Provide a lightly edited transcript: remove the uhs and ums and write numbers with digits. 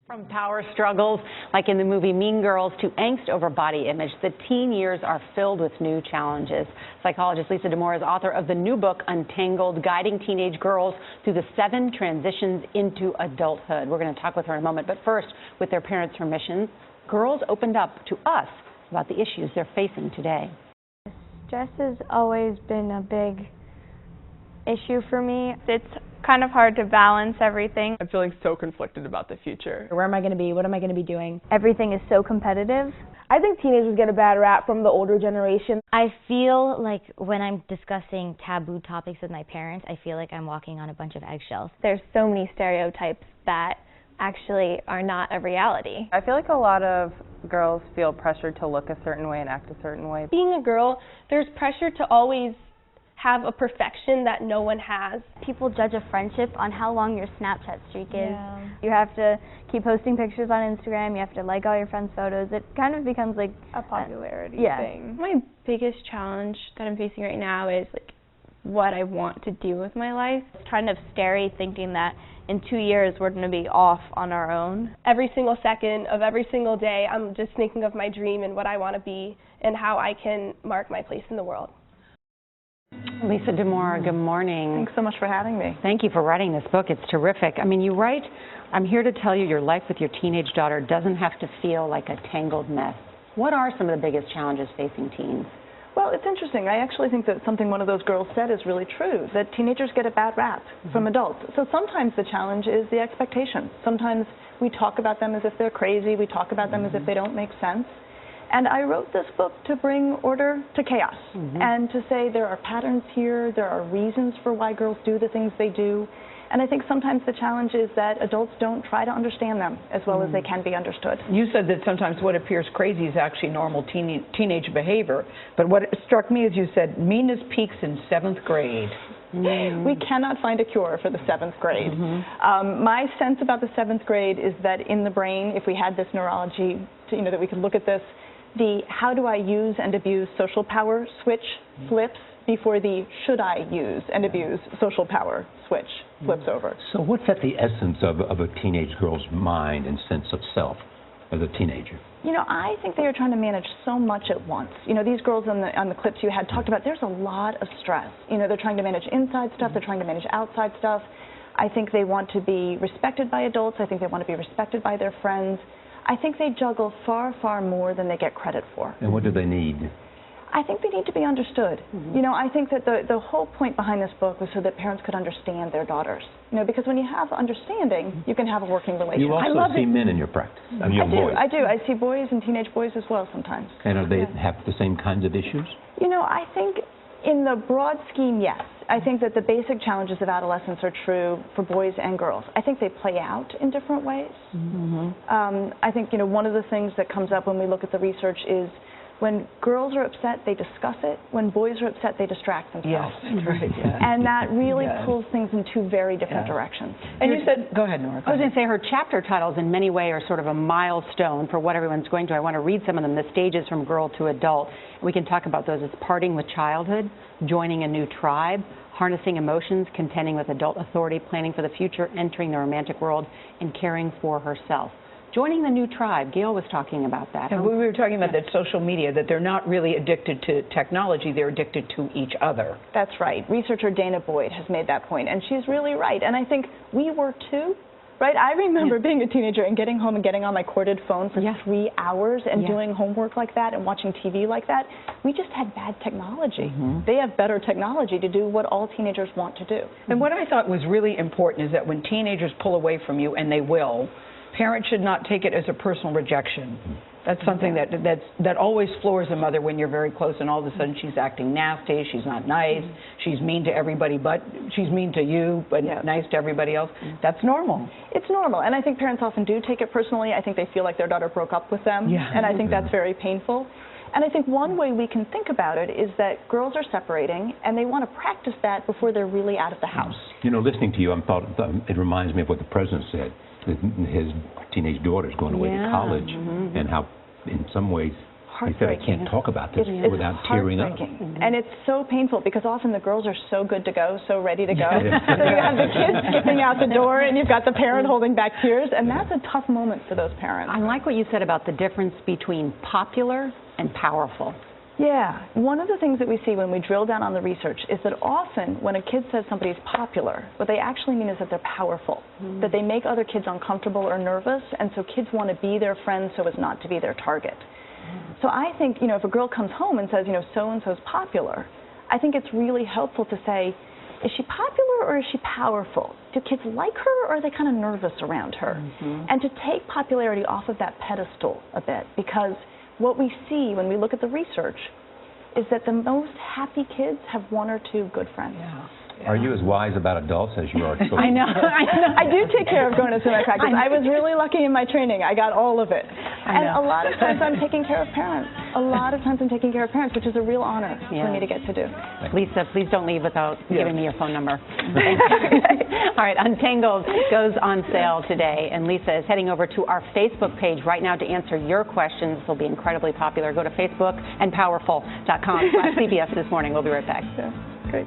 From power struggles, like in the movie Mean Girls, to angst over body image, the teen years are filled with new challenges. Psychologist Lisa Damour is author of the new book, Untangled, Guiding Teenage Girls Through the 7 Transitions into Adulthood. We're going to talk with her in a moment, but first, with their parents' permission, girls opened up to us about the issues they're facing today. Stress has always been a big issue for me. It's kind of hard to balance everything. I'm feeling so conflicted about the future. Where am I going to be? What am I going to be doing? Everything is so competitive. I think teenagers get a bad rap from the older generation. I feel like when I'm discussing taboo topics with my parents, I feel like I'm walking on a bunch of eggshells. There's so many stereotypes that actually are not a reality. I feel like a lot of girls feel pressured to look a certain way and act a certain way. Being a girl, there's pressure to always have a perfection that no one has. People judge a friendship on how long your Snapchat streak is. Yeah. You have to keep posting pictures on Instagram, you have to like all your friends' photos. It kind of becomes like a popularity thing. My biggest challenge that I'm facing right now is like what I want to do with my life. It's kind of scary thinking that in 2 years we're going to be off on our own. Every single second of every single day, I'm just thinking of my dream and what I want to be and how I can mark my place in the world. Lisa Damour, good morning. Thanks so much for having me. Thank you for writing this book. It's terrific. I mean, you write, I'm here to tell you your life with your teenage daughter doesn't have to feel like a tangled mess. What are some of the biggest challenges facing teens? Well, it's interesting. I actually think that something one of those girls said is really true, that teenagers get a bad rap from adults. So sometimes the challenge is the expectation. Sometimes we talk about them as if they're crazy. We talk about them as if they don't make sense. And I wrote this book to bring order to chaos and to say there are patterns here, there are reasons for why girls do the things they do. And I think sometimes the challenge is that adults don't try to understand them as well as they can be understood. You said that sometimes what appears crazy is actually normal teenage behavior. But what struck me is you said meanness peaks in 7th grade. We cannot find a cure for the 7th grade. My sense about the 7th grade is that in the brain, if we had this neurology, that we could look at this, the how do I use and abuse social power switch flips before the should I use and abuse social power switch flips over. So what's at the essence of a teenage girl's mind and sense of self as a teenager? I think they are trying to manage so much at once. These girls on the clips you had talked about, there's a lot of stress. They're trying to manage inside stuff, they're trying to manage outside stuff. I think they want to be respected by adults. I think they want to be respected by their friends. I think they juggle far, far more than they get credit for. And what do they need? I think they need to be understood. I think that the whole point behind this book was so that parents could understand their daughters. Because when you have understanding, you can have a working relationship. You also see men in your practice. I do. I see boys and teenage boys as well sometimes. And do they have the same kinds of issues? I think in the broad scheme, yes. I think that the basic challenges of adolescence are true for boys and girls. I think they play out in different ways. I think, one of the things that comes up when we look at the research is when girls are upset, they discuss it. When boys are upset, they distract themselves. Yes, right. Yes. And that really pulls things in 2 very different directions. And you said, go ahead, Nora. I was going to say her chapter titles in many ways are sort of a milestone for what everyone's going through. I want to read some of them, the stages from girl to adult. We can talk about those. It's parting with childhood, joining a new tribe, harnessing emotions, contending with adult authority, planning for the future, entering the romantic world, and caring for herself. Joining the new tribe, Gail was talking about that. And we were talking about that social media, that they're not really addicted to technology, they're addicted to each other. That's right. Researcher Dana Boyd has made that point, and she's really right. And I think we were too. Right? I remember being a teenager and getting home and getting on my corded phone for 3 hours and doing homework like that and watching TV like that. We just had bad technology. They have better technology to do what all teenagers want to do. And what I thought was really important is that when teenagers pull away from you, and they will, parents should not take it as a personal rejection. That's something that always floors a mother when you're very close and all of a sudden she's acting nasty, she's not nice, she's mean to everybody, but she's mean to you, but nice to everybody else. That's normal. It's normal, and I think parents often do take it personally. I think they feel like their daughter broke up with them, and I think that's very painful. And I think one way we can think about it is that girls are separating, and they want to practice that before they're really out of the house. Listening to you, it reminds me of what the president said. His teenage daughter's going away to college, and how, in some ways, He said, I can't talk about this without tearing up. And it's so painful because often the girls are so good to go, so ready to go. So you have the kids skipping out the door and you've got the parent holding back tears, and that's a tough moment for those parents. I like what you said about the difference between popular and powerful. Yeah. One of the things that we see when we drill down on the research is that often when a kid says somebody's popular, what they actually mean is that they're powerful, that they make other kids uncomfortable or nervous, and so kids want to be their friends so as not to be their target. So I think, if a girl comes home and says, so-and-so's popular, I think it's really helpful to say, is she popular or is she powerful? Do kids like her or are they kind of nervous around her? And to take popularity off of that pedestal a bit, because what we see when we look at the research is that the most happy kids have one or two good friends. Are you as wise about adults as you are children? I know. I do take care of grown-ups in my practice. I was really lucky in my training. I got all of it. And a lot of times I'm taking care of parents. A lot of times I'm taking care of parents, which is a real honor for me to get to do. Lisa, please don't leave without giving me your phone number. All right, Untangled goes on sale today, and Lisa is heading over to our Facebook page right now to answer your questions. They'll be incredibly popular. Go to Facebook and powerful.com/CBS This Morning. We'll be right back. Yeah, great.